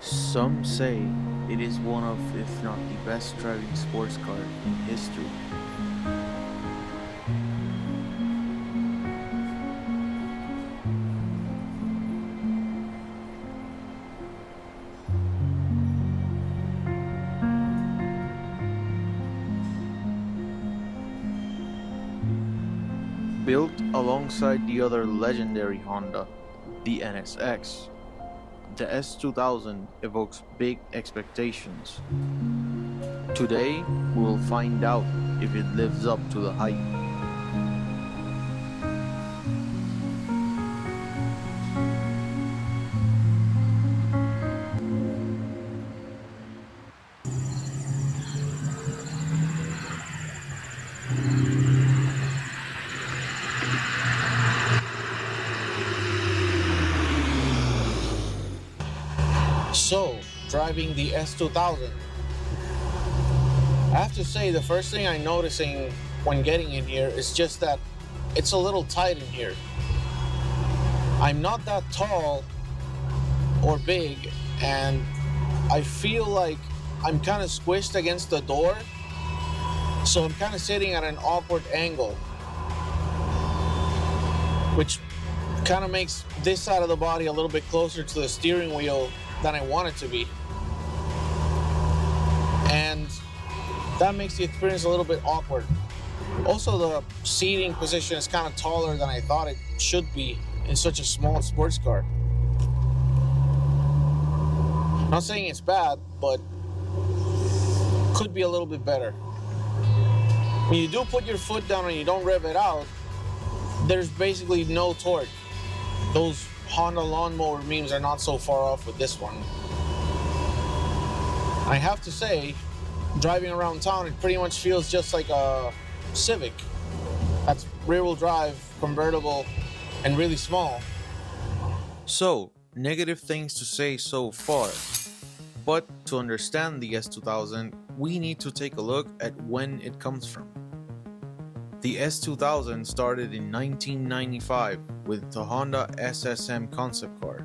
Some say it is one of, if not the best driving sports car in history. Built alongside the other legendary Honda, the NSX, the S2000 evokes big expectations. Today, we will find out if it lives up to the hype. So, driving the S2000. I have to say, the first thing I'm noticing when getting in here is just that it's a little tight in here. I'm not that tall or big, and I feel like I'm kind of squished against the door, so I'm kind of sitting at an awkward angle, which kind of makes this side of the body a little bit closer to the steering wheel than I want it to be. And that makes the experience a little bit awkward. Also, the seating position is kind of taller than I thought it should be in such a small sports car. Not saying it's bad, but could be a little bit better. When you do put your foot down and you don't rev it out, there's basically no torque. Those Honda lawnmower memes are not so far off with this one. I have to say, driving around town, it pretty much feels just like a Civic. That's rear-wheel drive, convertible, and really small. So, negative things to say so far. But to understand the S2000, we need to take a look at when it comes from. The S2000 started in 1995 with the Honda SSM concept car.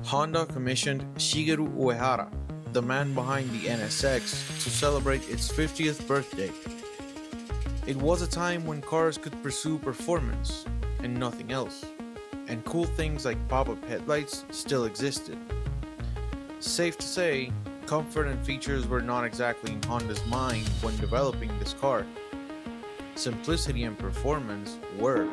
Honda commissioned Shigeru Uehara, the man behind the NSX, to celebrate its 50th birthday. It was a time when cars could pursue performance and nothing else, and cool things like pop-up headlights still existed. Safe to say, comfort and features were not exactly in Honda's mind when developing this car. Simplicity and performance were.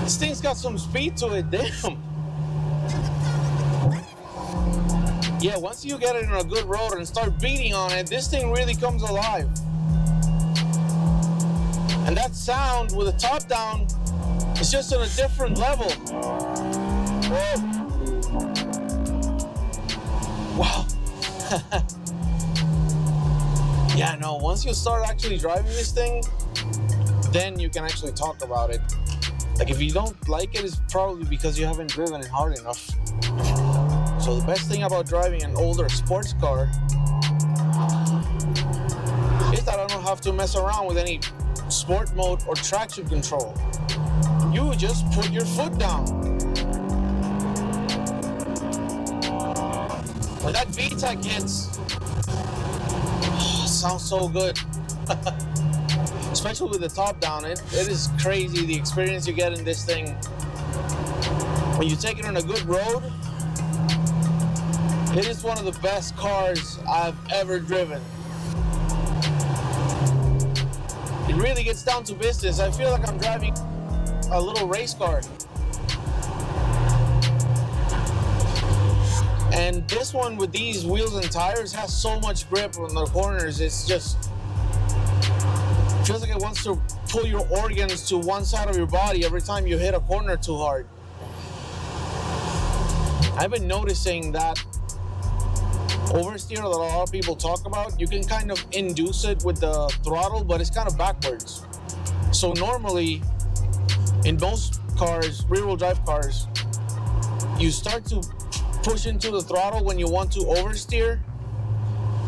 This thing's got some speed to it, damn. Yeah, once you get it on a good road and start beating on it, this thing really comes alive. And that sound with the top down is just on a different level. Woo! Wow. Yeah, no, once you start actually driving this thing, then you can actually talk about it. Like, if you don't like it, it's probably because you haven't driven it hard enough. So the best thing about driving an older sports car is that I don't have to mess around with any sport mode or traction control. You just put your foot down. When that VTEC hits, sounds so good. Especially with the top down, it is crazy the experience you get in this thing. When you take it on a good road, it is one of the best cars I've ever driven. It really gets down to business. I feel like I'm driving a little race car. And this one with these wheels and tires has so much grip on the corners. It's just feels like it wants to pull your organs to one side of your body every time you hit a corner too hard. I've been noticing that oversteer that a lot of people talk about, you can kind of induce it with the throttle, but it's kind of backwards. So normally, In most cars, rear-wheel drive cars, you start to push into the throttle when you want to oversteer.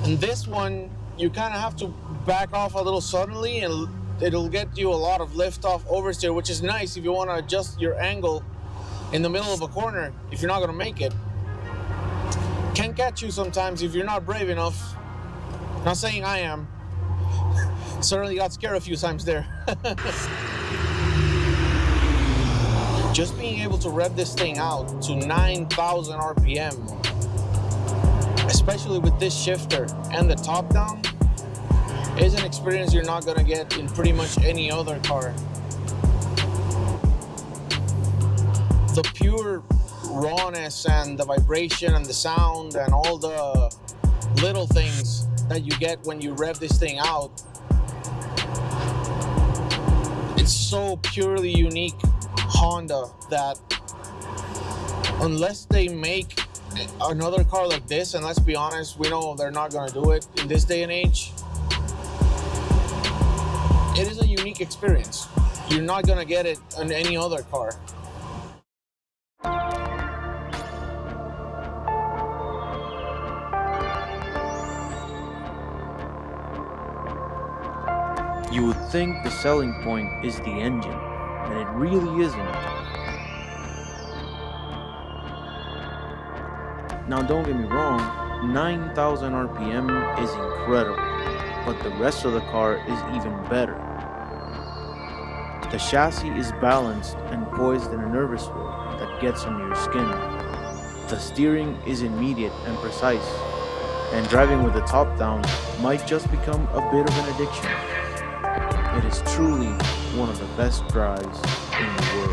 And this one, you kind of have to back off a little suddenly, and it'll get you a lot of lift off oversteer, which is nice if you want to adjust your angle in the middle of a corner if you're not going to make it. Can catch you sometimes if you're not brave enough. Not saying I am. Certainly got scared a few times there. Just being able to rev this thing out to 9,000 RPM, especially with this shifter and the top down, is an experience you're not gonna get in pretty much any other car. The pure rawness and the vibration and the sound and all the little things that you get when you rev this thing out, it's so purely unique Honda that unless they make another car like this, and let's be honest, we know they're not going to do it in this day and age, it is a unique experience. You're not going to get it on any other car. You would think the selling point is the engine, and it really isn't. Now don't get me wrong, 9,000 RPM is incredible, but the rest of the car is even better. The chassis is balanced and poised in a nervous way that gets under your skin. The steering is immediate and precise, and driving with the top down might just become a bit of an addiction. It is truly one of the best drives in the world.